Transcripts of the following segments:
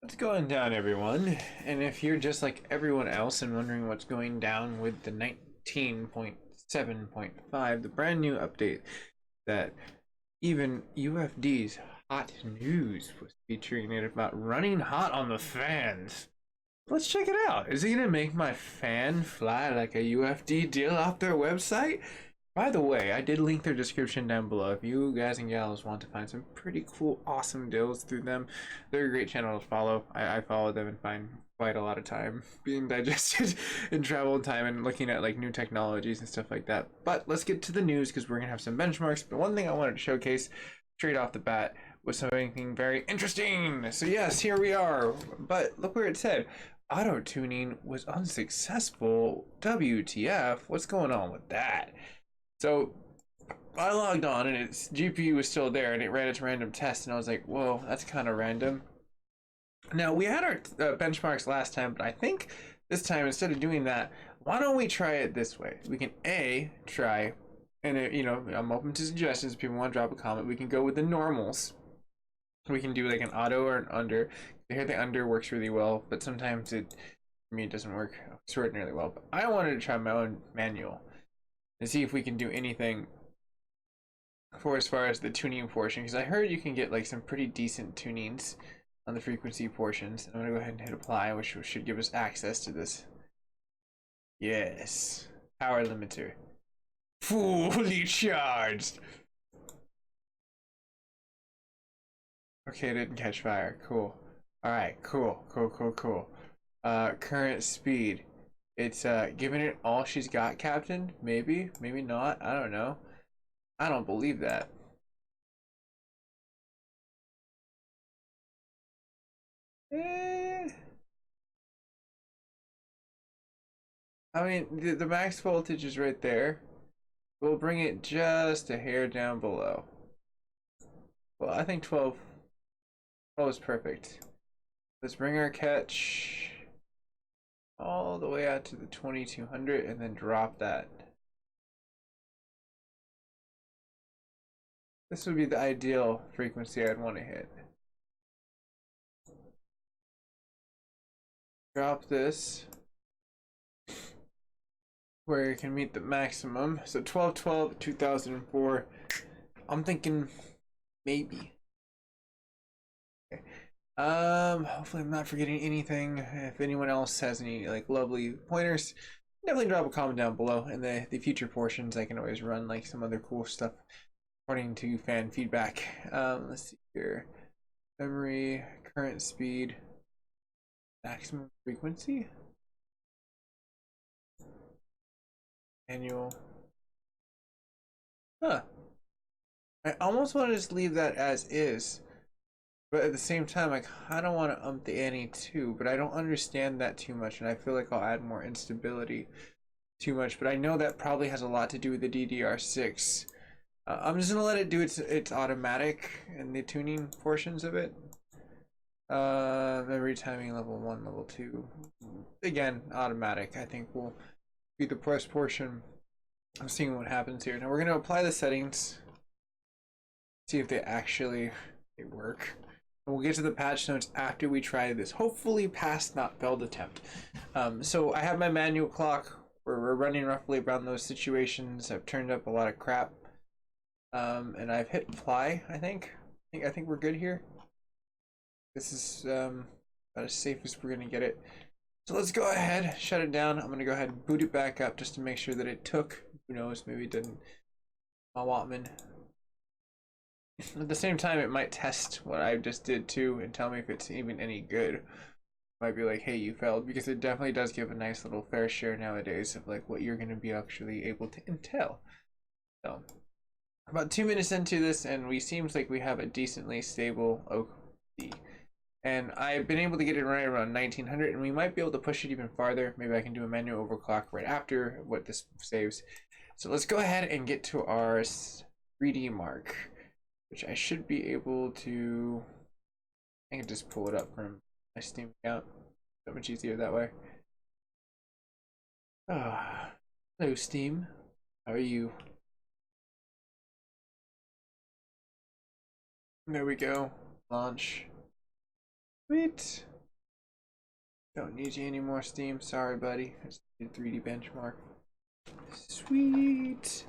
What's going down, everyone? And if you're just like everyone else and wondering what's going down with the 19.7.5, the brand new update that even UFD's hot news was featuring it about running hot on the fans. Let's check it out. Is it gonna make my fan fly like a UFD deal off their website? By the way, I did link their description down below if you guys and gals want to find some pretty cool, awesome deals through them. They're a great channel to follow. I follow them and find quite a lot of time being digested in travel time and looking at like new technologies and stuff like that. But let's get to the news because we're gonna have some benchmarks. But one thing I wanted to showcase straight off the bat was something very interesting. So yes, here we are. But look where it said auto tuning was unsuccessful. WTF? What's going on with that? So I logged on and its GPU was still there and it ran its random test and I was like, whoa, that's kind of random. Now we had our benchmarks last time, but I think this time instead of doing that, why don't we try it this way? We can try, and I'm open to suggestions if people want to drop a comment. We can go with the normals. We can do like an auto or an under. I hear the under works really well, but sometimes for me it doesn't work extraordinarily well. But I wanted to try my own manual and see if we can do anything for as far as the tuning portion, because I heard you can get like some pretty decent tunings on the frequency portions. I'm gonna go ahead and hit apply, which should give us access to this. Yes, power limiter fully charged. Okay, it didn't catch fire. Cool. All right, cool. Current speed, it's giving it all she's got, Captain. Maybe not. I don't know. I don't believe that. I mean, the max voltage is right there. We'll bring it just a hair down below. Well, I think 12 is perfect. Let's bring our catch all the way out to the 2200 and then drop that. This would be the ideal frequency I'd want to hit. Drop this where you can meet the maximum. So 1212 2004. I'm thinking maybe. Okay. Hopefully I'm not forgetting anything. If anyone else has any like lovely pointers, definitely drop a comment down below. In the future portions, I can always run like some other cool stuff according to fan feedback. Let's see here. Memory, current speed, maximum frequency, annual. Huh. I almost want to just leave that as is. But at the same time, I kind of want to ump the ante too, but I don't understand that too much, and I feel like I'll add more instability too much, but I know that probably has a lot to do with the DDR6. I'm just going to let it do its automatic in the tuning portions of it. Memory timing level 1, level 2. Again, automatic, I think will be the first portion of seeing what happens here. Now we're going to apply the settings, see if they actually work. We'll get to the patch notes after we try this hopefully passed not failed attempt. So I have my manual clock where we're running roughly around those situations. I've turned up a lot of crap, and I've hit apply. I think we're good here. This is about as safe as we're gonna get it. So let's go ahead, shut it down. I'm gonna go ahead and boot it back up just to make sure that it took. Who knows, maybe it didn't. My Watman. At the same time, it might test what I just did too and tell me if it's even any good. Might be like, hey, you failed, because it definitely does give a nice little fair share nowadays of like what you're going to be actually able to intel. So about 2 minutes into this, and we seems like we have a decently stable OC, and I've been able to get it right around 1900, and we might be able to push it even farther. Maybe I can do a manual overclock right after what this saves. So let's go ahead and get to our 3D mark, which I should be able to. I can just pull it up from my Steam account. So much easier that way. Hello Steam, how are you? There we go. Launch. Sweet. Don't need you anymore, Steam. Sorry, buddy. It's the 3D benchmark. Sweet.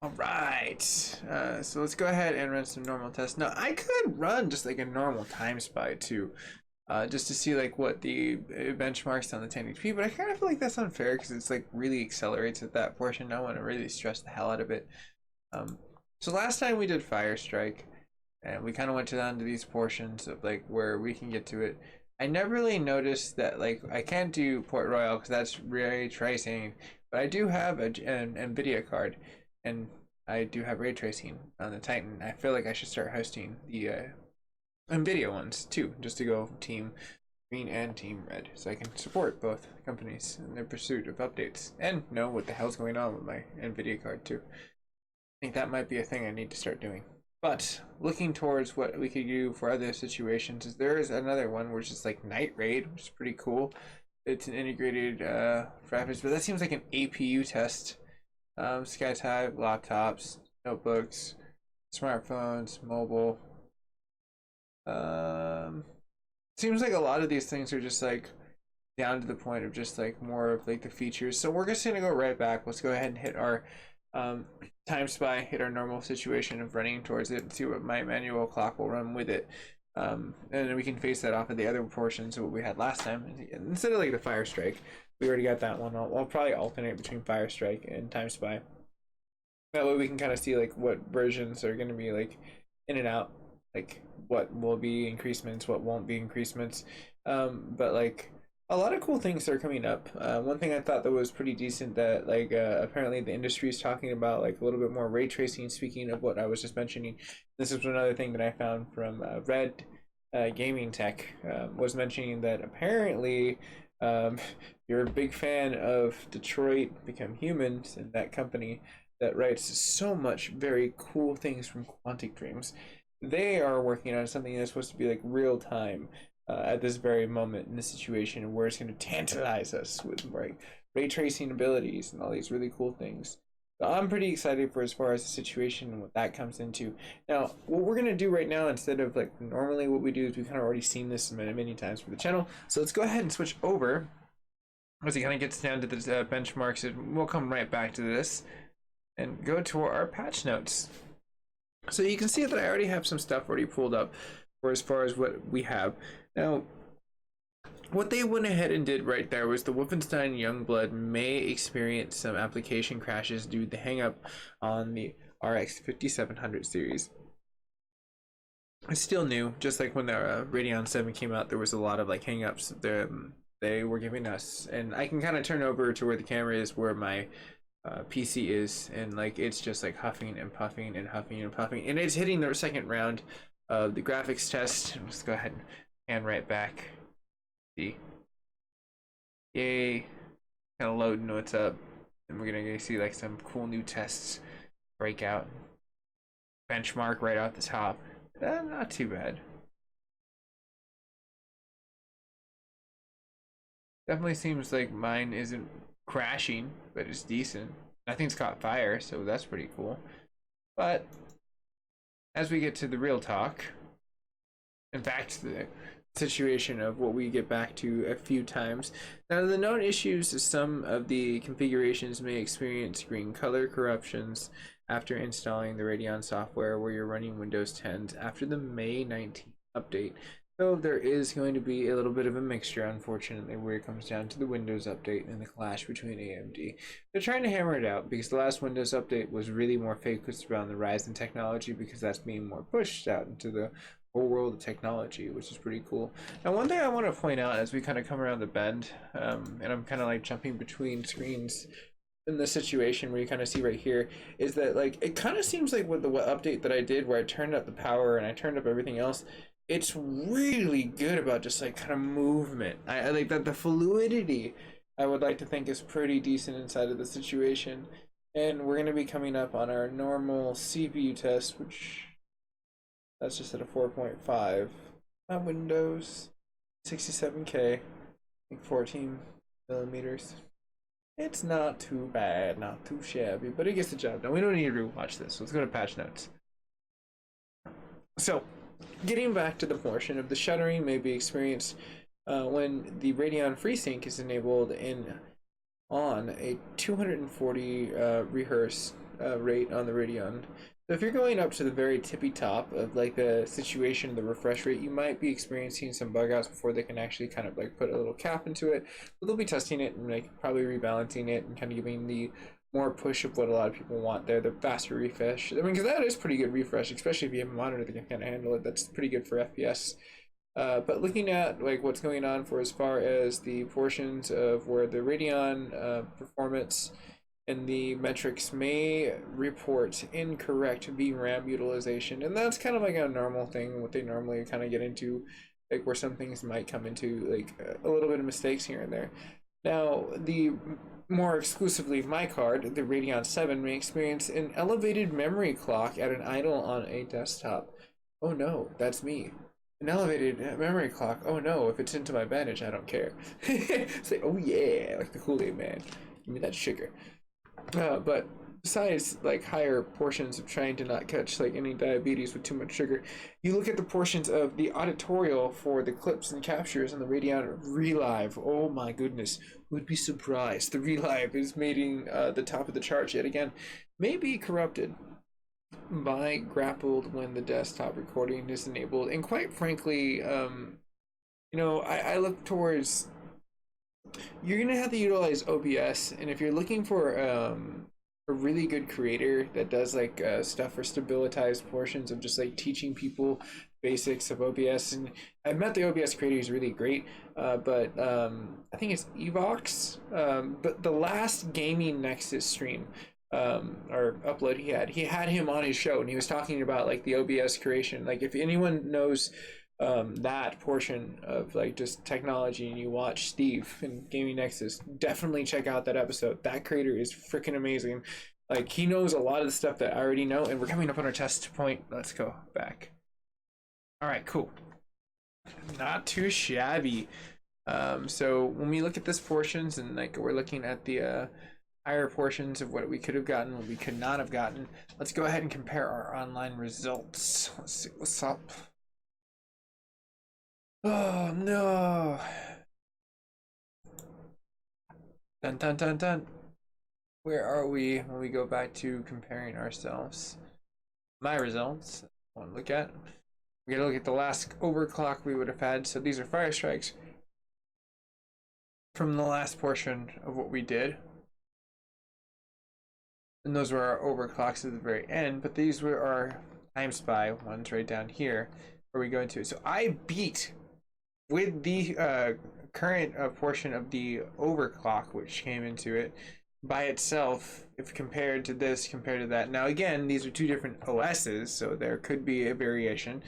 All right. So let's go ahead and run some normal tests. Now, I could run just like a normal time spy too, just to see like what the benchmarks on the 1080p. But I kind of feel like that's unfair because it's like really accelerates at that portion. I want to really stress the hell out of it. So last time we did Fire Strike, and we kind of went down to these portions of like where we can get to it. I never really noticed that like I can't do Port Royal because that's ray tracing, but I do have an NVIDIA card, and I do have ray tracing on the Titan. I feel like I should start hosting the NVIDIA ones too, just to go Team Green and Team Red, so I can support both companies in their pursuit of updates and know what the hell's going on with my NVIDIA card too. I think that might be a thing I need to start doing. But looking towards what we could do for other situations, is there is another one which is like Night Raid, which is pretty cool. It's an integrated graphics, but that seems like an APU test. SkyType, laptops, notebooks, smartphones, mobile. Seems like a lot of these things are just like down to the point of just like more of like the features. So we're just gonna go right back. Let's go ahead and hit our time spy, hit our normal situation of running towards it, and see what my manual clock will run with it. And then we can face that off of the other portions of what we had last time. Instead of like the Fire Strike, we already got that one. I'll probably alternate between Fire Strike and Time Spy. That way we can kind of see like what versions are going to be like in and out, like what will be increasements, what won't be increasements. But like a lot of cool things are coming up. One thing I thought that was pretty decent that like apparently the industry is talking about like a little bit more ray tracing. Speaking of what I was just mentioning, this is another thing that I found from Red Gaming Tech, was mentioning that apparently you're a big fan of Detroit Become Humans and that company that writes so much very cool things from Quantic Dreams. They are working on something that's supposed to be like real time. At this very moment in the situation where it's going to tantalize us with like ray tracing abilities and all these really cool things. So I'm pretty excited for as far as the situation and what that comes into. Now, what we're going to do right now, instead of like normally what we do, is we've kind of already seen this many times for the channel. So let's go ahead and switch over as it kind of gets down to the benchmarks, and we'll come right back to this and go to our patch notes. So you can see that I already have some stuff already pulled up for as far as what we have. Now, what they went ahead and did right there was the Wolfenstein Youngblood may experience some application crashes due to the hang-up on the RX 5700 series. It's still new, just like when the Radeon 7 came out, there was a lot of like hang-ups that they were giving us. And I can kind of turn over to where the camera is, where my PC is, and like it's just like huffing and puffing and huffing and puffing, and it's hitting the second round of the graphics test. Let's go ahead and hand right back. See, yay, kind of loading what's up, and we're gonna see like some cool new tests break out. Benchmark right out the top. Not too bad. Definitely seems like mine isn't crashing, but it's decent. Nothing's caught fire, so that's pretty cool. But as we get to the real talk, in fact, the situation of what we get back to a few times. Now, the known issues is some of the configurations may experience green color corruptions after installing the Radeon software where you're running Windows 10 after the May 19th update. So there is going to be a little bit of a mixture, unfortunately, where it comes down to the Windows update and the clash between AMD. They're trying to hammer it out because the last Windows update was really more focused around the rise in technology, because that's being more pushed out into the whole world of technology, which is pretty cool. Now, one thing I want to point out as we kind of come around the bend, and I'm kind of like jumping between screens in the situation where you kind of see right here, is that like it kind of seems like with the update that I did where I turned up the power and I turned up everything else, it's really good about just like kind of movement. I like that the fluidity, I would like to think, is pretty decent inside of the situation. And we're going to be coming up on our normal CPU test, which that's just at a 4.5 on Windows, 67K, I think 14 millimeters. It's not too bad, not too shabby, but it gets the job done. We don't need to rewatch this, so let's go to patch notes. So, getting back to the portion of the shuttering may be experienced when the Radeon FreeSync is enabled in on a 240 rehearse rate on the Radeon. So if you're going up to the very tippy top of like the situation, the refresh rate, you might be experiencing some bug outs before they can actually kind of like put a little cap into it. But they'll be testing it and like probably rebalancing it and kind of giving the more push of what a lot of people want there, the faster refresh. I mean, because that is pretty good refresh, especially if you have a monitor that can kind of handle it. That's pretty good for FPS. But looking at like what's going on for as far as the portions of where the Radeon performance and the metrics may report incorrect VRAM utilization, and that's kind of like a normal thing, what they normally kind of get into, like where some things might come into like a little bit of mistakes here and there. Now, the more exclusively my card, the Radeon 7, may experience an elevated memory clock at an idle on a desktop. Oh no, that's me. An elevated memory clock. Oh no, if it's into my advantage, I don't care. It's like, oh yeah, like the Kool-Aid man. Give me that sugar. But besides like higher portions of trying to not catch like any diabetes with too much sugar, you look at the portions of the auditorial for the clips and captures on the Radeon Relive. Oh my goodness, who would be surprised? The Relive is making the top of the charts yet again. May be corrupted by grappled when the desktop recording is enabled, and quite frankly, I look towards, you're gonna have to utilize OBS, and if you're looking for a really good creator that does like stuff for stabilized portions of just like teaching people basics of OBS, and I've met the OBS creator, he's really great, but I think it's Evox, but the last Gaming Nexus stream or upload he had him on his show, and he was talking about like the OBS creation. Like if anyone knows that portion of like just technology and you watch Steve in Gaming Nexus, definitely check out that episode. That creator is freaking amazing. Like he knows a lot of the stuff that I already know, and we're coming up on our test point. Let's go back. All right, cool. Not too shabby. So when we look at this portions and like we're looking at the higher portions of what we could have gotten, what we could not have gotten, let's go ahead and compare our online results. Let's see what's up. Oh no. Dun dun dun dun. Where are we when we go back to comparing ourselves? My results. I want to look at. We gotta look at the last overclock we would have had. So these are fire strikes from the last portion of what we did. And those were our overclocks at the very end, but these were our time spy ones right down here where we go into it. So I beat with the current portion of the overclock which came into it by itself, if compared to this, compared to that. Now again, these are two different OSs, so there could be a variation,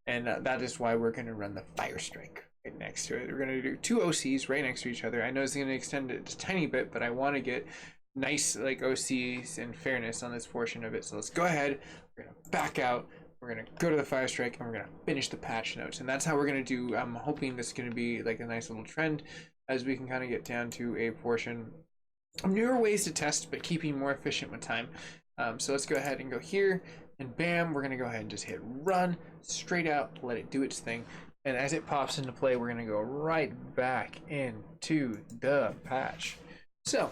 and that is why we're going to run the fire strike right next to it. We're going to do two OCs right next to each other. I know it's going to extend it a tiny bit, but I want to get nice like OCs and fairness on this portion of it. So let's go ahead, we're going to back out, we're going to go to the fire strike, and we're going to finish the patch notes, and that's how we're going to do. I'm hoping this is going to be like a nice little trend as we can kind of get down to a portion of newer ways to test but keeping more efficient with time. So let's go ahead and go here, and bam, we're going to go ahead and just hit run straight out, let it do its thing, and as it pops into play, we're going to go right back into the patch. So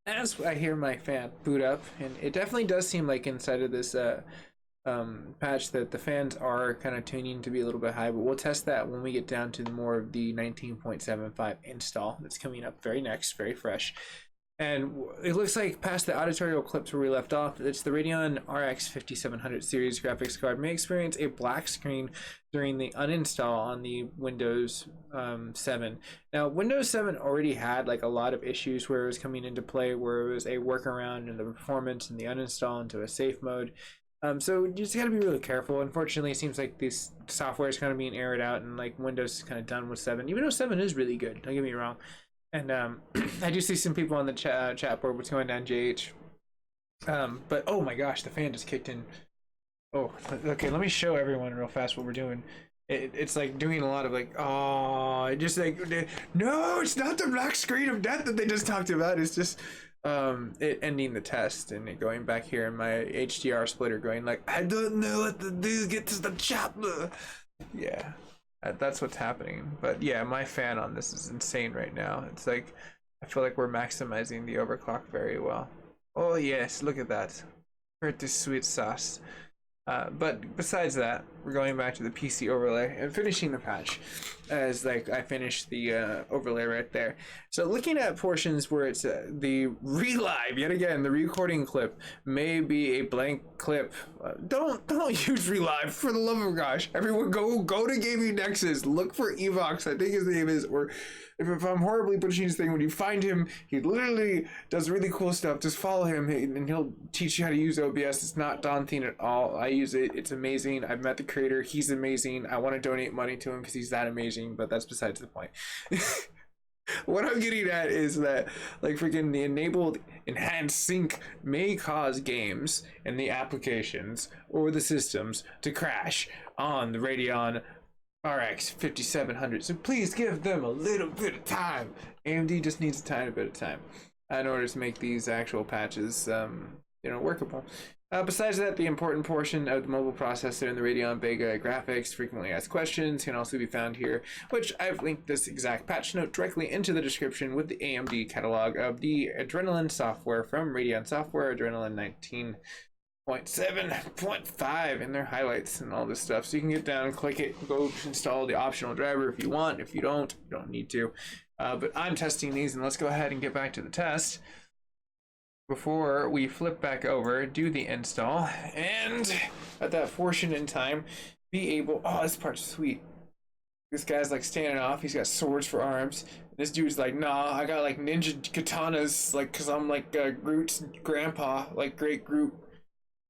as I hear my fan boot up, and it definitely does seem like inside of this patch that the fans are kind of tuning to be a little bit high, but we'll test that when we get down to more of the 19.75 install that's coming up very next, very fresh. And it looks like past the auditorial clips where we left off, it's the Radeon RX 5700 series graphics card may experience a black screen during the uninstall on the Windows 7. Now, Windows 7 already had like a lot of issues where it was coming into play, where it was a workaround in the performance and the uninstall into a safe mode. So you just gotta be really careful. Unfortunately, it seems like this software is kind of being aired out, and like Windows is kind of done with 7, even though 7 is really good, don't get me wrong. And I do see some people on the chat board what's going down, JH. But oh my gosh, the fan just kicked in. Oh, okay, let me show everyone real fast what we're doing. It's like doing a lot of like, oh, just like, no, it's not the black screen of death that they just talked about. It's just it ending the test and it going back here in my HDR splitter going like, I don't know what to do, get to the chopper. Yeah, That's what's happening. But yeah, my fan on this is insane right now. It's like I feel like we're maximizing the overclock very well. Oh yes, look at that. Pretty sweet sauce. But besides that, we're going back to the PC overlay and finishing the patch, as like I finished the overlay right there. So looking at portions where it's the relive yet again, the recording clip may be a blank clip. Don't use relive, for the love of gosh. Everyone go to Gaming Nexus, look for Evox, I think his name is, or if I'm horribly butchering his thing, when you find him, he literally does really cool stuff. Just follow him and he'll teach you how to use OBS. It's not daunting at all. I use it. It's amazing. I've met the creator. He's amazing. I want to donate money to him because he's that amazing, but that's besides the point. What I'm getting at is that, like, freaking the enabled enhanced sync may cause games and the applications or the systems to crash on the Radeon RX 5700. So please give them a little bit of time. AMD just needs a tiny bit of time in order to make these actual patches, workable. Besides that, the important portion of the mobile processor and the Radeon Vega graphics, frequently asked questions, can also be found here, which I've linked this exact patch note directly into the description with the AMD catalog of the Adrenalin software from Radeon Software, Adrenalin 19.7.5 in their highlights and all this stuff. So you can get down, click it, go install the optional driver if you want. If you don't need to. But I'm testing these, and let's go ahead and get back to the test before we flip back over, do the install, and at that portion in time, be able, oh, this part's sweet. This guy's like standing off, he's got swords for arms. This dude's like, nah, I got like ninja katanas, like, cause I'm like Groot's grandpa, like great Groot,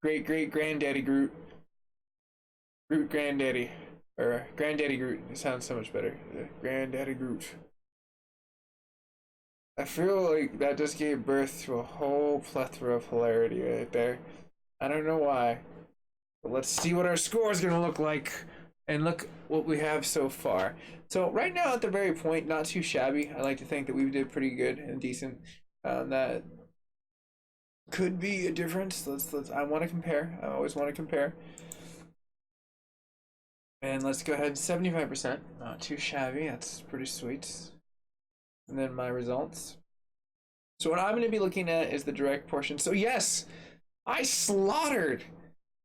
great granddaddy Groot. Groot granddaddy, or granddaddy Groot, it sounds so much better. Granddaddy Groot. I feel like that just gave birth to a whole plethora of hilarity right there. I don't know why. But let's see what our score is going to look like. And look what we have so far. So right now at the very point, not too shabby. I like to think that we did pretty good and decent. That could be a difference. Let's I want to compare. I always want to compare. And let's go ahead, 75%. Not too shabby. That's pretty sweet. And then my results. So what I'm going to be looking at is the direct portion. So yes, I slaughtered.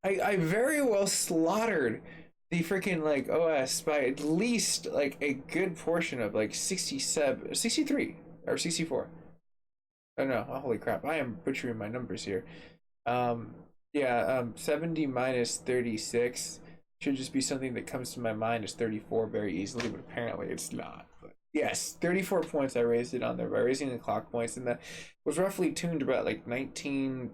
I very well slaughtered the freaking like OS by at least like a good portion of like 67, 63 or 64. I don't know. Oh, holy crap. I am butchering my numbers here. 70 minus 36 should just be something that comes to my mind as 34 very easily, but apparently it's not. Yes, 34 points I raised it on there by raising the clock points, and that was roughly tuned about like 19.36,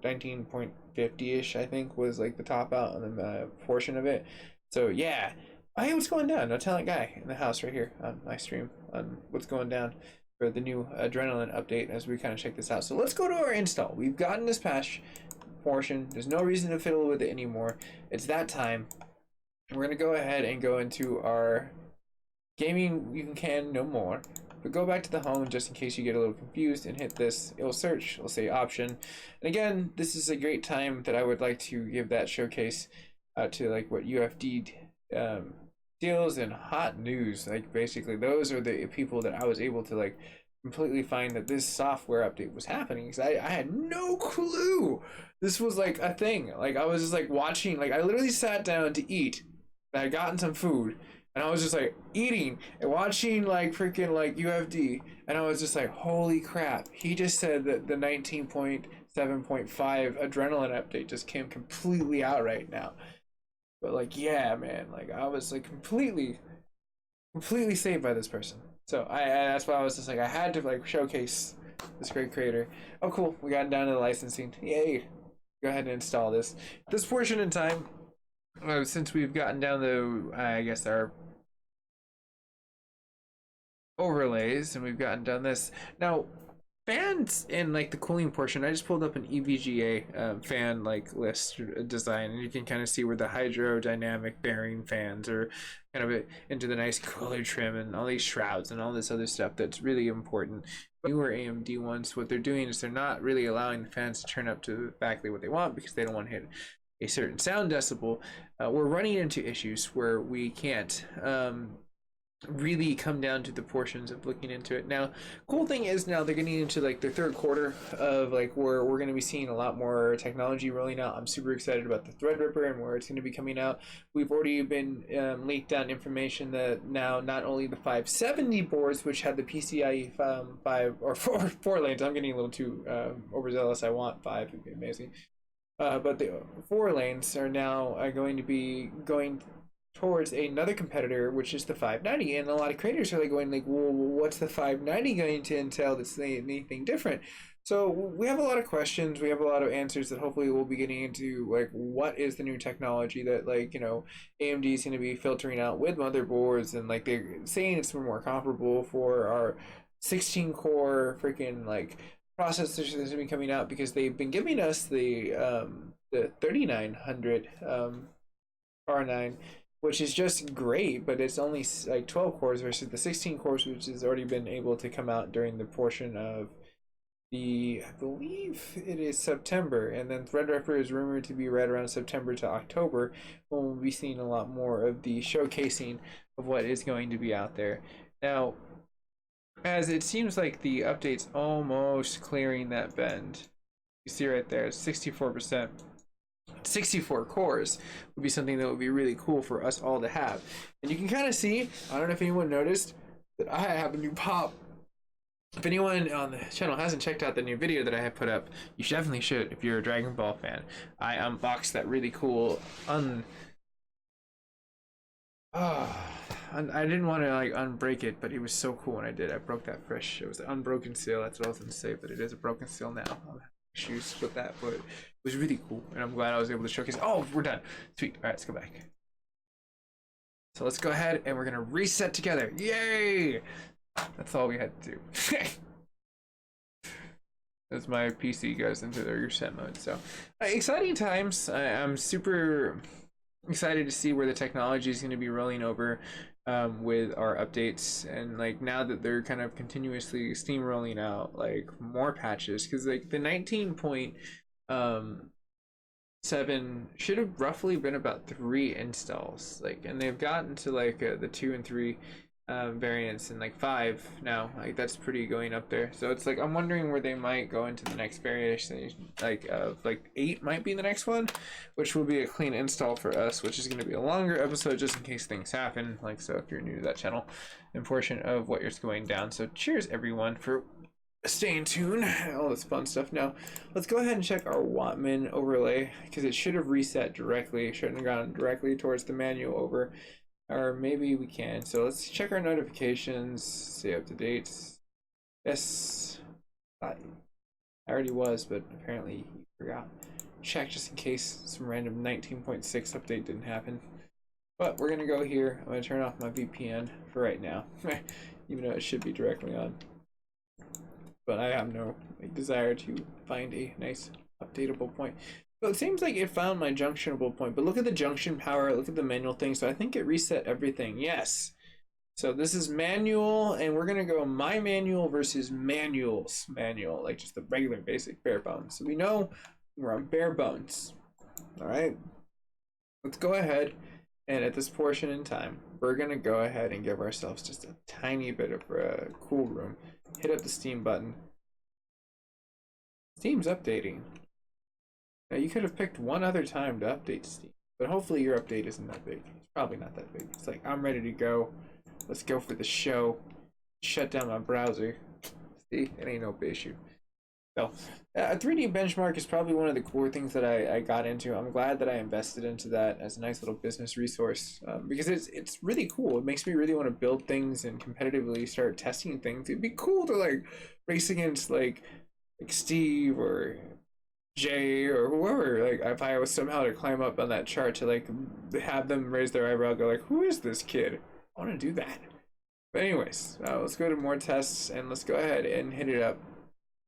19.50-ish, I think, was like the top out on the portion of it. So yeah, hey, what's going down? No talent guy in the house right here on my stream on what's going down for the new Adrenalin update as we kind of check this out. So let's go to our install. We've gotten this patch portion. There's no reason to fiddle with it anymore. It's that time. We're gonna go ahead and go into our gaming, you can no more, but go back to the home just in case you get a little confused and hit this. It'll search, it'll say option, and again, this is a great time that I would like to give that showcase to like what UFD deals and hot news. Like basically those are the people that I was able to like completely find that this software update was happening, because I had no clue this was like a thing. Like I was just like watching, like I literally sat down to eat, I had gotten some food, and I was just like eating and watching like freaking like UFD, and I was just like, holy crap, he just said that the 19.7.5 Adrenalin update just came completely out right now. But like, yeah, man, like I was like completely saved by this person. So that's why I was just like, I had to like showcase this great creator. Oh cool, we got down to the licensing. Yay. Go ahead and install this portion in time. Since we've gotten down to, I guess, our overlays, and we've gotten done this. Now, fans in like the cooling portion, I just pulled up an EVGA fan like list design, and you can kind of see where the hydrodynamic bearing fans are kind of into the nice cooler trim and all these shrouds and all this other stuff that's really important. Newer AMD ones, what they're doing is they're not really allowing the fans to turn up to exactly what they want, because they don't want to hit a certain sound decibel, we're running into issues where we can't really come down to the portions of looking into it. Now, cool thing is now they're getting into like the third quarter of like where we're going to be seeing a lot more technology rolling out. I'm super excited about the Threadripper and where it's going to be coming out. We've already been leaked down information that now not only the 570 boards, which had the PCIe 5 or 4 lanes, I'm getting a little too overzealous. I want 5, it'd be amazing. But the 4 lanes are now going to be going towards another competitor, which is the 590, and a lot of creators are like going like, well, what's the 590 going to entail that's anything different? So we have a lot of questions, we have a lot of answers that hopefully we'll be getting into, like what is the new technology that, like, you know, AMD is going to be filtering out with motherboards, and like they're saying it's more comparable for our 16 core freaking like processors that's been coming out, because they've been giving us the 3900 R9, which is just great, but it's only like 12 cores versus the 16 cores, which has already been able to come out during the portion of the, I believe it is September, and then Threadripper is rumored to be right around September to October, when we'll be seeing a lot more of the showcasing of what is going to be out there. Now, as it seems like the update's almost clearing that bend. You see right there, 64%. 64 cores would be something that would be really cool for us all to have. And you can kind of see, I don't know if anyone noticed, that I have a new pop. If anyone on the channel hasn't checked out the new video that I have put up, you definitely should if you're a Dragon Ball fan. I unboxed that really cool I didn't want to like unbreak it, but it was so cool when I did. I broke that fresh. It was an unbroken seal. That's what I was going to say, but it is a broken seal now. I'll have issues with that, but it was really cool, and I'm glad I was able to showcase. Oh, we're done. Sweet. All right, let's go back. So let's go ahead and we're gonna reset together. Yay! That's all we had to do. As my PC goes into the reset mode. So exciting times. I'm super excited to see where the technology is going to be rolling over with our updates, and like now that they're kind of continuously steamrolling out like more patches, because like the 19.7 should have roughly been about 3 installs, like, and they've gotten to like the 2 and 3 variants, and like 5 now, like that's pretty going up there. So it's like I'm wondering where they might go into the next variation, like 8 might be the next one, which will be a clean install for us, which is going to be a longer episode just in case things happen, like, so if you're new to that channel and portion of what is going down. So cheers everyone for staying tuned, all this fun stuff. Now let's go ahead and check our Wattman overlay, because it should have reset directly, shouldn't have gone directly towards the manual over. Or maybe we can. So let's check our notifications, stay up to date. Yes, I already was, but apparently you forgot. Check just in case some random 19.6 update didn't happen. But we're gonna go here. I'm gonna turn off my VPN for right now, even though it should be directly on. But I have no desire to find a nice updatable point. So it seems like it found my junctionable point, but look at the junction power, look at the manual thing. So I think it reset everything. Yes. So this is manual, and we're gonna go my manual versus manual's manual, like just the regular basic bare bones. So we know we're on bare bones. All right. Let's go ahead, and at this portion in time, we're gonna go ahead and give ourselves just a tiny bit of cool room. Hit up the Steam button. Steam's updating. Now, you could have picked one other time to update Steam, but hopefully your update isn't that big. It's probably not that big. It's like, I'm ready to go. Let's go for the show. Shut down my browser. See, it ain't no issue. So, a 3D benchmark is probably one of the core things that I got into. I'm glad that I invested into that as a nice little business resource, because it's really cool. It makes me really want to build things and competitively start testing things. It'd be cool to like race against like Steve or Jay or whoever, like if I was somehow to climb up on that chart to like have them raise their eyebrow, go like, who is this kid? I want to do that. But anyways, let's go to more tests, and let's go ahead and hit it up.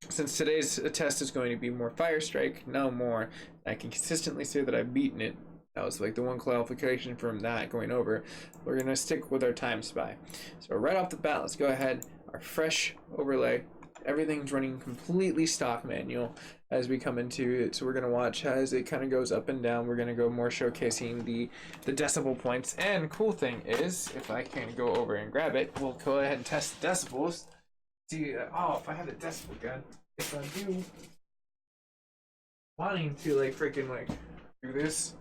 Since today's test is going to be more Fire Strike, no more, I can consistently say that I've beaten it. That was like the one qualification from that going over. We're gonna stick with our time spy. So right off the bat, let's go ahead, our fresh overlay. Everything's running completely stock manual. as we come into it. So we're gonna watch as it kind of goes up and down. We're gonna go more showcasing the decibel points. And cool thing is, if I can go over and grab it, we'll go ahead and test the decibels. See, oh, if I had a decibel gun, if I do, wanting to like freaking like do this,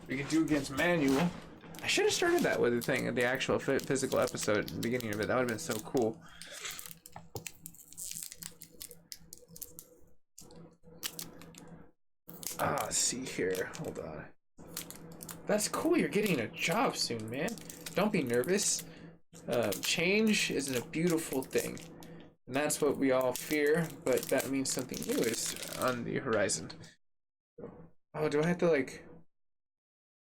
we could do against manual. I should have started that with the thing, the actual physical episode at the beginning of it. That would have been so cool. Let's see here. Hold on. That's cool. You're getting a job soon, man. Don't be nervous. Change is a beautiful thing. And that's what we all fear, but that means something new is on the horizon. Oh, do I have to like...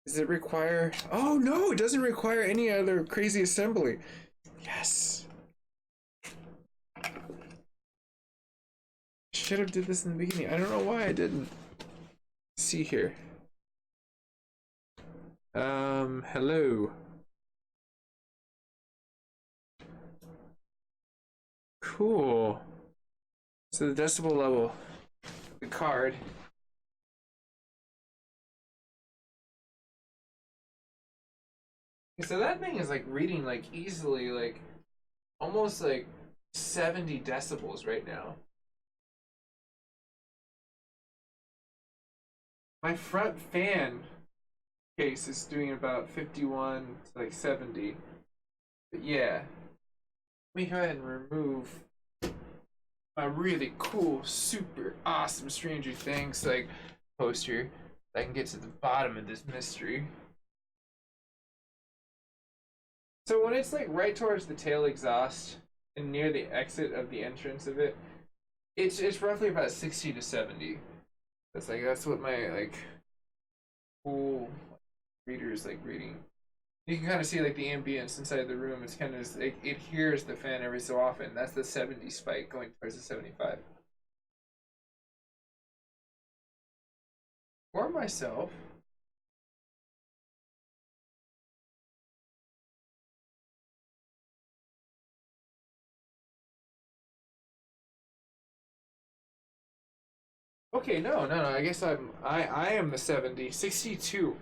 Does it require... Oh, no! It doesn't require any other crazy assembly. Yes! Should have did this in the beginning. I don't know why I didn't. See here. Hello. Cool. So the decibel level, the card. So that thing is like reading like easily like almost like 70 decibels right now. My front fan case is doing about 51 to like 70. But yeah. Let me go ahead and remove my really cool, super awesome Stranger Things like poster. I can get to the bottom of this mystery. So when it's like right towards the tail exhaust and near the exit of the entrance of it, it's roughly about 60 to 70. That's what my like cool readers like reading. You can kind of see like the ambience inside the room. It's kind of it hears the fan every so often. That's the 70 spike going towards the 75. For myself. Okay, no. I guess I am the 70. 62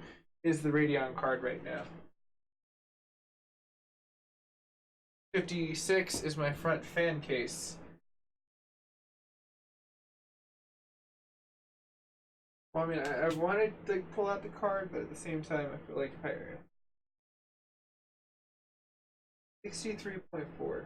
is the Radeon card right now. 56 is my front fan case. Well, I mean, I wanted to pull out the card, but at the same time, I feel like if I 63.4.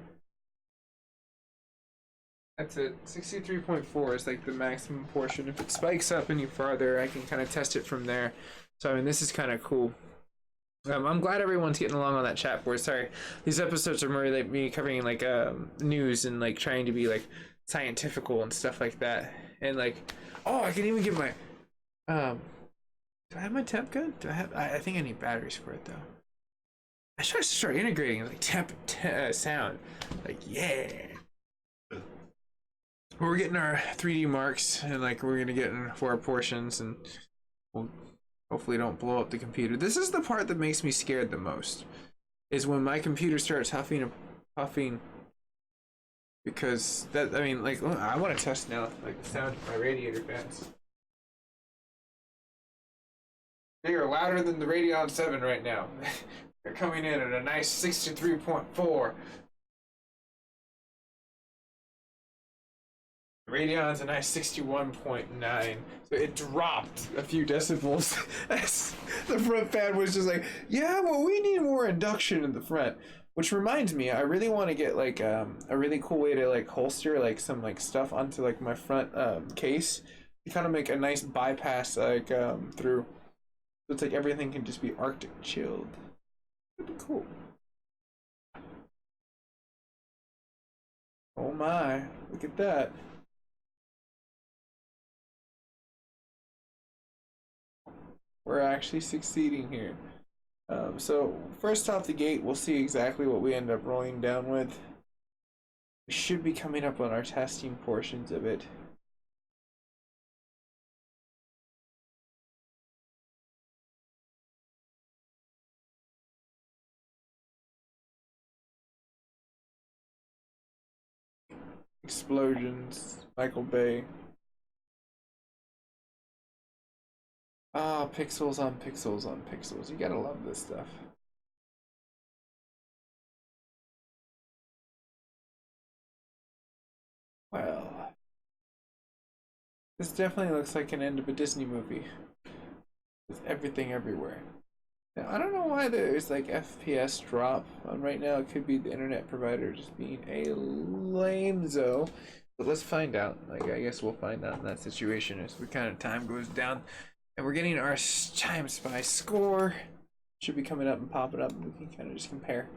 That's it. 63.4 is like the maximum portion. If it spikes up any farther, I can kind of test it from there. So I mean, this is kind of cool. I'm glad everyone's getting along on that chat board. Sorry, these episodes are more like me covering like news and like trying to be like scientifical and stuff like that. And like, oh, I can even get my do I have my temp gun? Do I have? I think I need batteries for it though. I should start integrating like temp sound. Like yeah. We're getting our 3D marks and like we're gonna get in 4 portions and we'll hopefully don't blow up the computer. This is the part that makes me scared the most. Is when my computer starts huffing and puffing. Because that, I mean, like, I want to test now, like, the sound of my radiator fans. They are louder than the Radeon 7 right now. They're coming in at a nice 63.4. The Radion's a nice 61.9. So it dropped a few decibels. As the front fan was just like, yeah, well, we need more induction in the front. Which reminds me, I really want to get like a really cool way to like holster like some like stuff onto like my front case to kind of make a nice bypass like through. So it's like everything can just be Arctic chilled. That'd be cool. Oh my, look at that. We're actually succeeding here. So first off the gate, we'll see exactly what we end up rolling down with. We should be coming up on our testing portions of it. Explosions, Michael Bay. Ah, pixels on pixels on pixels. You gotta love this stuff. Well, this definitely looks like an end of a Disney movie with everything everywhere. Now, I don't know why there's like FPS drop on right now. It could be the internet provider just being a lamezo. But let's find out. Like, I guess we'll find out in that situation as we kind of time goes down. And we're getting our Time Spy score. Should be coming up and popping up, and we can kind of just compare.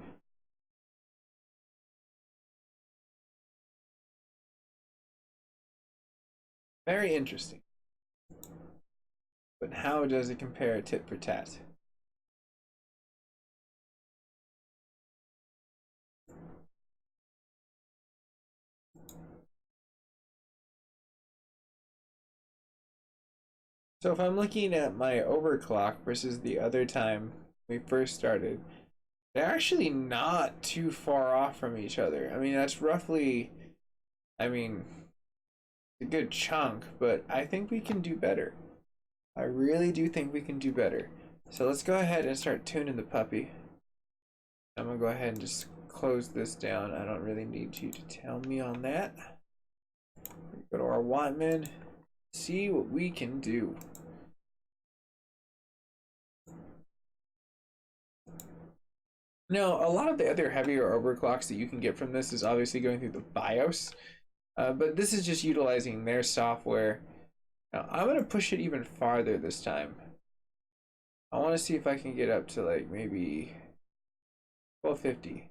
Very interesting. But how does it compare tit for tat? So if I'm looking at my overclock versus the other time we first started, they're actually not too far off from each other. I mean, that's roughly, I mean, a good chunk, but I think we can do better. I really do think we can do better. So let's go ahead and start tuning the puppy. I'm gonna go ahead and just close this down. I don't really need you to tell me on that. Go to our Wattman, see what we can do. Now, a lot of the other heavier overclocks that you can get from this is obviously going through the BIOS, but this is just utilizing their software. Now, I'm going to push it even farther this time. I want to see if I can get up to like maybe 1250.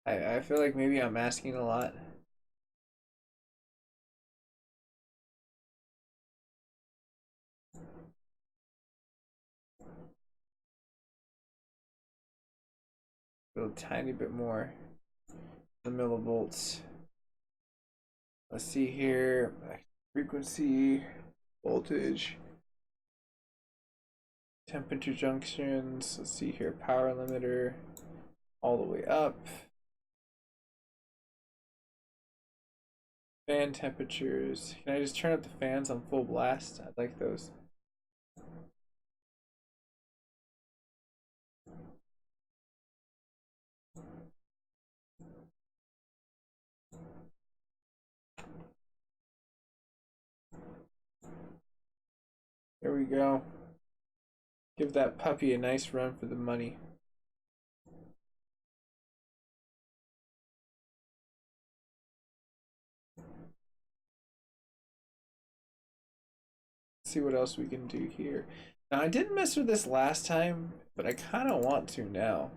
I feel like maybe I'm asking a lot. A little tiny bit more. The millivolts. Let's see here. Frequency, voltage, temperature junctions. Let's see here. Power limiter all the way up. Fan temperatures. Can I just turn up the fans on full blast? I like those. There we go. Give that puppy a nice run for the money. See what else we can do here. Now, I didn't mess with this last time, but I kind of want to now.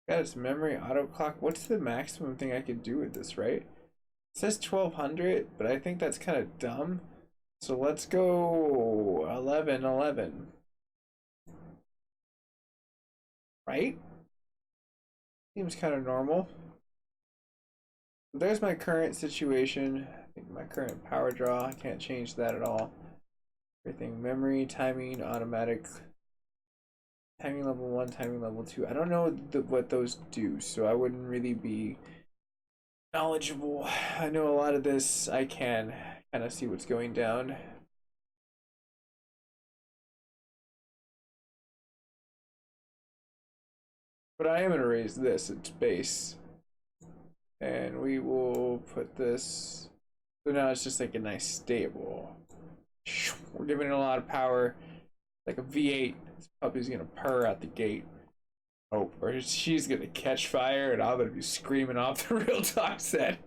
Got its memory auto clock. What's the maximum thing I could do with this, right? It says 1200, but I think that's kind of dumb. So let's go 1111. Right? Seems kind of normal. There's my current situation. I think my current power draw. I can't change that at all. Everything memory, timing, automatic, timing level 1, timing level 2. I don't know what those do, so I wouldn't really be knowledgeable. I know a lot of this. I can kind of see what's going down. But I am going to raise this its base. And we will put this. So now it's just like a nice stable. We're giving it a lot of power. Like a V8. This puppy's going to purr out the gate. Oh, or she's going to catch fire and I'm going to be screaming off the real talk set.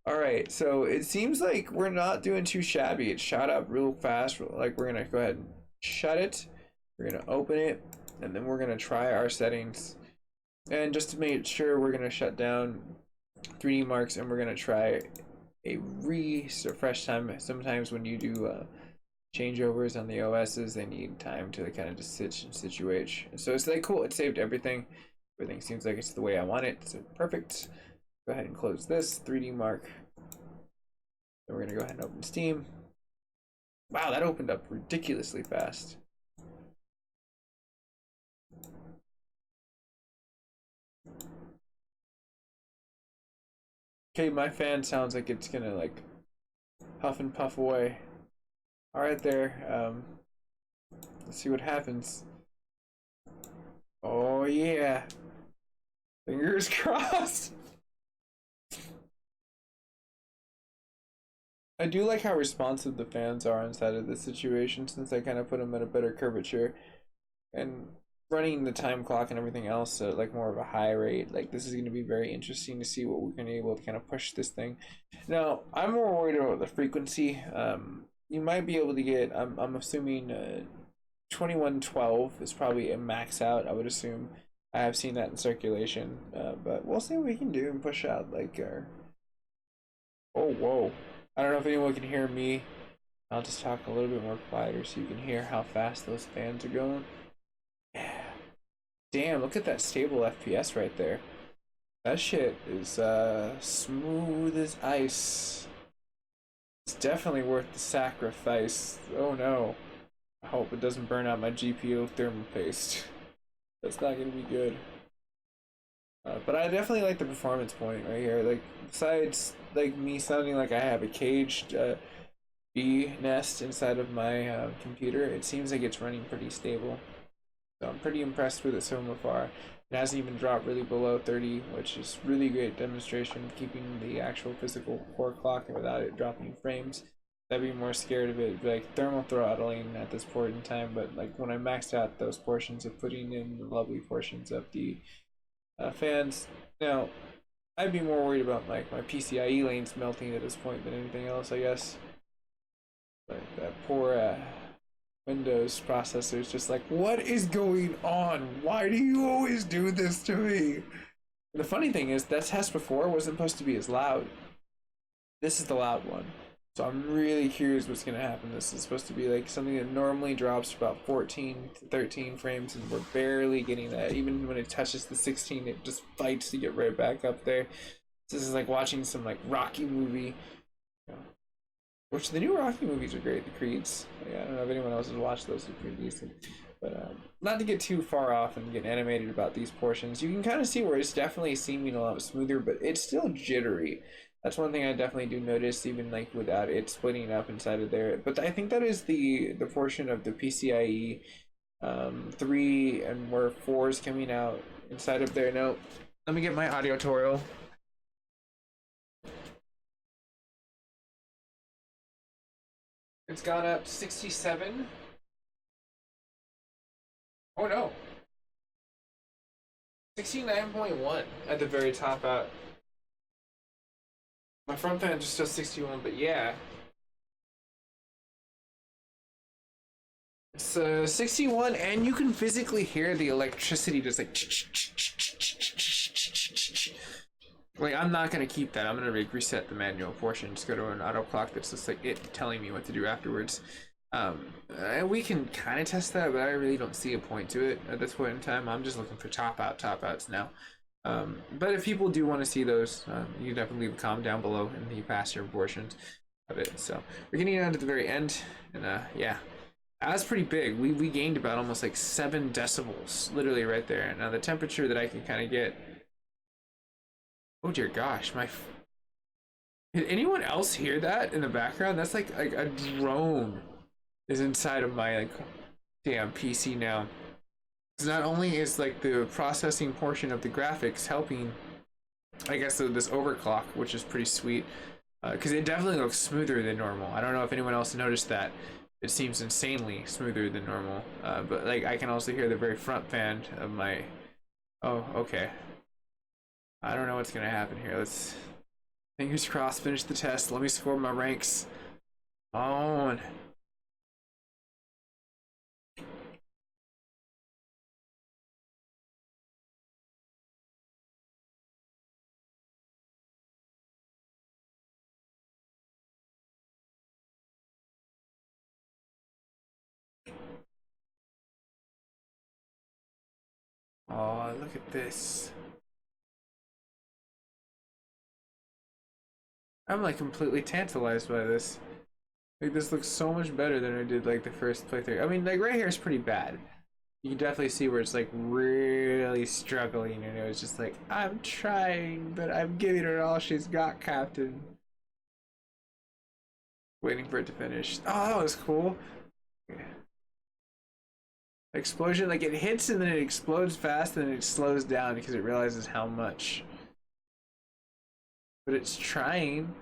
Alright, so it seems like we're not doing too shabby. It shot up real fast. Like we're going to go ahead and shut it. We're going to open it. And then we're going to try our settings. And just to make sure, we're going to shut down 3D marks and we're going to try a refresh time. Sometimes when you do changeovers on the OSs, they need time to kind of just situate. So it's like cool. It saved everything. Everything seems like it's the way I want it. So perfect. Go ahead and close this 3D mark. Then we're going to go ahead and open Steam. Wow, that opened up ridiculously fast. Okay, my fan sounds like it's gonna like huff and puff away. All right, there. Let's see what happens. Oh yeah. Fingers crossed. I do like how responsive the fans are inside of this situation since I kind of put them at a better curvature and running the time clock and everything else at like more of a high rate. Like this is going to be very interesting to see what we're going to be able to kind of push this thing. Now I'm more worried about the frequency. You might be able to get. I'm assuming 2112 is probably a max out. I would assume. I have seen that in circulation, but we'll see what we can do and push out like our. Oh whoa! I don't know if anyone can hear me. I'll just talk a little bit more quieter so you can hear how fast those fans are going. Yeah. Damn, look at that stable FPS right there. That shit is smooth as ice. It's definitely worth the sacrifice. Oh no. I hope it doesn't burn out my GPU thermal paste. That's not gonna be good. But I definitely like the performance point right here. Like, besides like me sounding like I have a caged bee nest inside of my computer, it seems like it's running pretty stable. So I'm pretty impressed with it so far. It hasn't even dropped really below 30, which is really great demonstration of keeping the actual physical core clock without it dropping frames. I'd be more scared of it like thermal throttling at this point in time, but like when I maxed out those portions of putting in the lovely portions of the fans, now I'd be more worried about like my PCIe lanes melting at this point than anything else, I guess. Like that poor Windows processor is just like, what is going on? Why do you always do this to me? The funny thing is, that test before wasn't supposed to be as loud. This is the loud one. So I'm really curious what's going to happen. This is supposed to be like something that normally drops about 14 to 13 frames, and we're barely getting that. Even when it touches the 16, it just fights to get right back up there. This is like watching some like Rocky movie. Which the new Rocky movies are great, the Creeds. Like, I don't know if anyone else has watched those, they're pretty decent. But not to get too far off and get animated about these portions, you can kind of see where it's definitely seeming a lot smoother, but it's still jittery. That's one thing I definitely do notice, even like without it splitting up inside of there. But I think that is the portion of the PCIe 3 and where 4 is coming out inside of there. Now, let me get my audio tutorial. It's gone up 67. Oh no. 69.1 at the very top out. My front fan just does 61, but yeah. It's 61, and you can physically hear the electricity just like I'm not gonna keep that. I'm gonna reset the manual portion, just go to an auto clock that's just like it telling me what to do afterwards. We can kind of test that, but I really don't see a point to it at this point in time. I'm just looking for top outs now. But if people do want to see those, you can definitely leave a comment down below in the faster portions of it. So we're getting down to the very end, and yeah, that's pretty big. We gained about almost like 7 decibels, literally right there. Now the temperature that I can kind of get. Oh dear gosh, did anyone else hear that in the background? That's like a drone is inside of my like damn PC now. Not only is like the processing portion of the graphics helping, I guess, this overclock, which is pretty sweet, because it definitely looks smoother than normal. I don't know if anyone else noticed that. It seems insanely smoother than normal, but like I can also hear the very front fan of my. Oh, okay. I don't know what's gonna happen here. Let's fingers crossed. Finish the test. Let me score my ranks. On. Oh, look at this. I'm like completely tantalized by this. Like this looks so much better than I did like the first playthrough. I mean, like right here is pretty bad. You can definitely see where it's like really struggling, and it was just like, I'm trying, but I'm giving her all she's got, Captain. Waiting for it to finish. Oh, that was cool. explosion, like it hits and then it explodes fast and then it slows down because it realizes how much. But it's trying.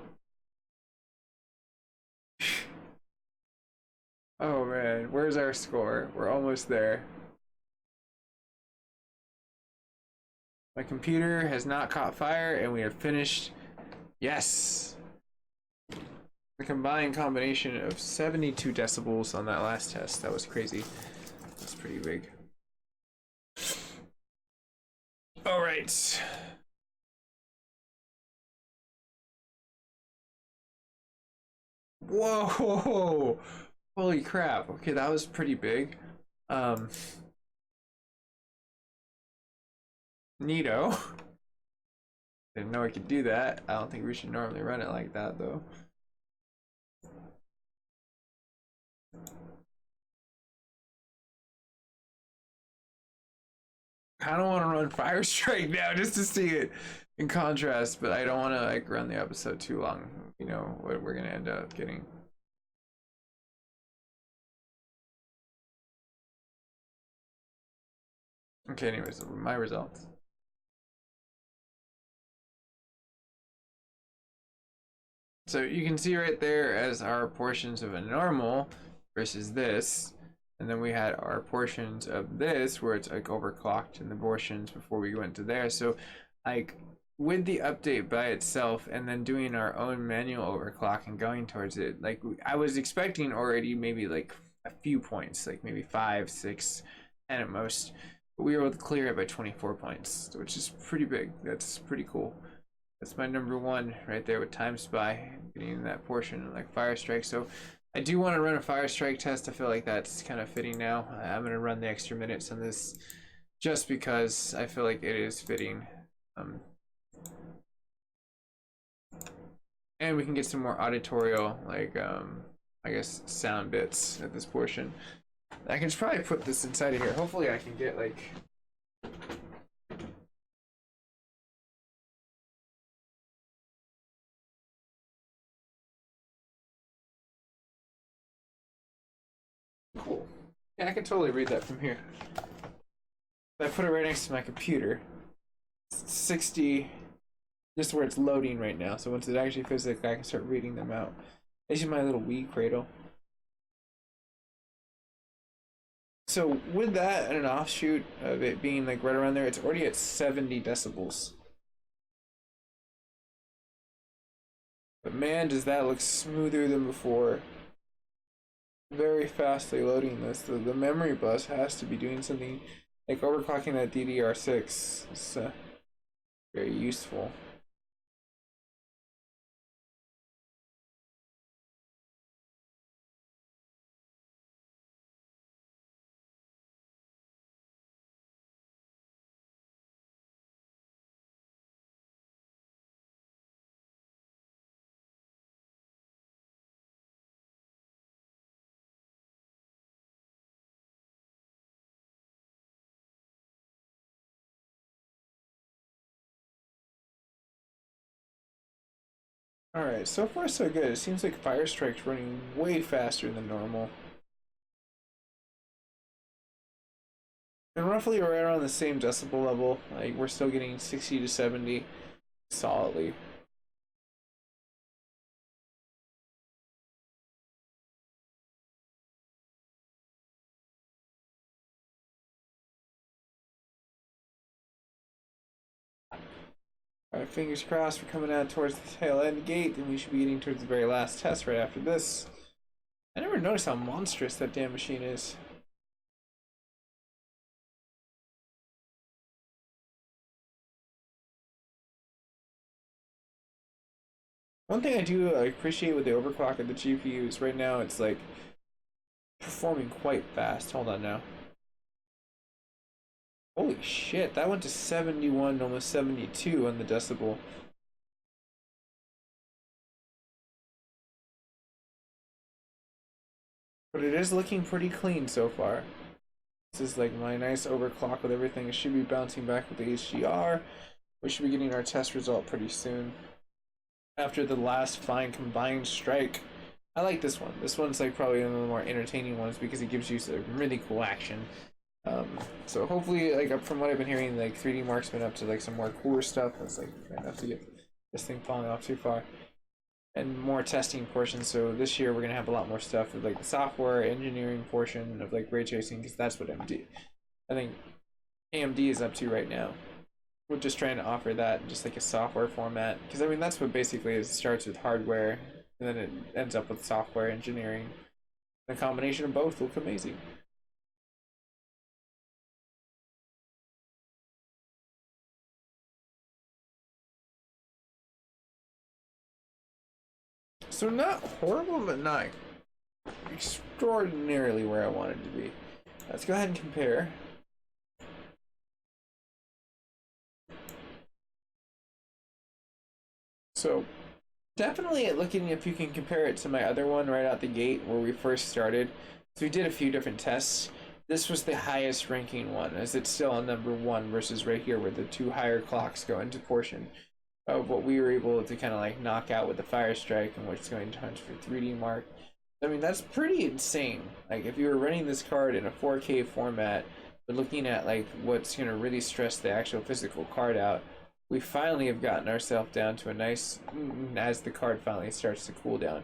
Oh man, where's our score? We're almost there. My computer has not caught fire and we have finished. Yes! The combined combination of 72 decibels on that last test. That was crazy. That's pretty big. All right. Whoa! Holy crap. Okay, that was pretty big. Um, Neato. Didn't know I could do that. I don't think we should normally run it like that though. Kind of want to run Fire Strike now just to see it in contrast, but I don't want to like run the episode too long. You know what we're gonna end up getting. Okay, anyways, my results. So you can see right there as our portions of a normal versus this. And then we had our portions of this where it's like overclocked in the portions before we went to there. So like with the update by itself and then doing our own manual overclock and going towards it, like I was expecting already maybe like a few points, like maybe 5, 6, 10 at most. But we were able to clear it by 24 points, which is pretty big. That's pretty cool. That's my number one right there with Time Spy, getting that portion like Fire Strike. So I do want to run a Fire Strike test. I feel like that's kind of fitting now. I'm going to run the extra minutes on this just because I feel like it is fitting. And we can get some more auditorial, like, I guess, sound bits at this portion. I can probably put this inside of here. Hopefully I can get, like... Cool. Yeah, I can totally read that from here. I put it right next to my computer. 60... Just where it's loading right now, so once it actually physically, I can start reading them out. This is my little Wii cradle. So with that and an offshoot of it being like right around there, it's already at 70 decibels. But man, does that look smoother than before. Very fastly loading this. The memory bus has to be doing something like overclocking that DDR6. It's very useful. Alright, so far so good. It seems like Fire Strike's running way faster than normal. And roughly right around the same decibel level. Like, we're still getting 60 to 70 solidly. Alright, fingers crossed we're coming out towards the tail end gate, and we should be getting towards the very last test right after this. I never noticed how monstrous that damn machine is. One thing I do appreciate with the overclock of the GPU is right now it's like performing quite fast. Hold on now. Holy shit, that went to 71, almost 72 on the decibel. But it is looking pretty clean so far. This is like my nice overclock with everything. It should be bouncing back with the HDR. We should be getting our test result pretty soon. After the last fine combined strike. I like this one. This one's like probably one of the more entertaining ones because it gives you some really cool action. So hopefully, like from what I've been hearing, like 3D Mark's been up to like some more cooler stuff. That's like enough to get this thing falling off too far, and more testing portions. So this year we're gonna have a lot more stuff with like the software engineering portion of like ray tracing, because that's what I think AMD is up to right now. We're just trying to offer that in just like a software format, because I mean that's what basically is. It starts with hardware and then it ends up with software engineering. The combination of both look amazing. So not horrible, but not extraordinarily where I wanted to be. Let's go ahead and compare. So definitely looking if you can compare it to my other one right out the gate where we first started. So we did a few different tests. This was the highest ranking one, as it's still on number one versus right here where the two higher clocks go into portion of what we were able to kind of like knock out with the Fire Strike and what's going to hunt for 3D Mark. I mean, that's pretty insane. Like, if you were running this card in a 4K format, but looking at like what's going to really stress the actual physical card out, we finally have gotten ourselves down to a nice, as the card finally starts to cool down,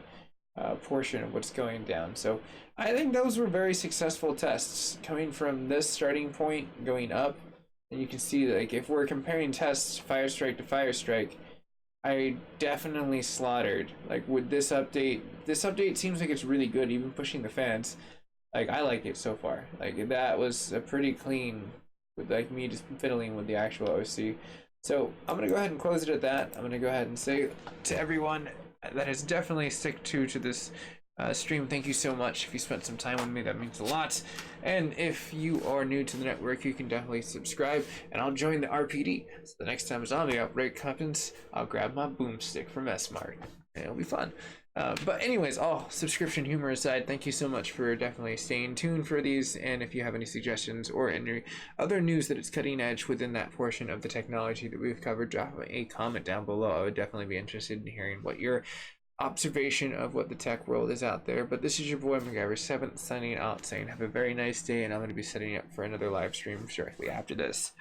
portion of what's going down. So I think those were very successful tests coming from this starting point going up. And you can see that, like, if we're comparing tests Fire Strike to Fire Strike, I definitely slaughtered. Like with this update seems like it's really good, even pushing the fans. Like, I like it so far. Like, that was a pretty clean with like me just fiddling with the actual OC. So I'm gonna go ahead and close it at that. I'm gonna go ahead and say to everyone that has definitely stick to this stream, thank you so much. If you spent some time with me, that means a lot. And if you are new to the network, you can definitely subscribe, and I'll join the RPD. So the next time a zombie outbreak happens, I'll grab my boomstick from S-Mart, and it'll be fun. But anyways, all subscription humor aside, thank you so much for definitely staying tuned for these. And if you have any suggestions or any other news that is cutting edge within that portion of the technology that we've covered, drop a comment down below. I would definitely be interested in hearing what your observation of what the tech world is out there. But this is your boy MacGyver7th signing out, saying have a very nice day, and I'm going to be setting up for another live stream shortly after this.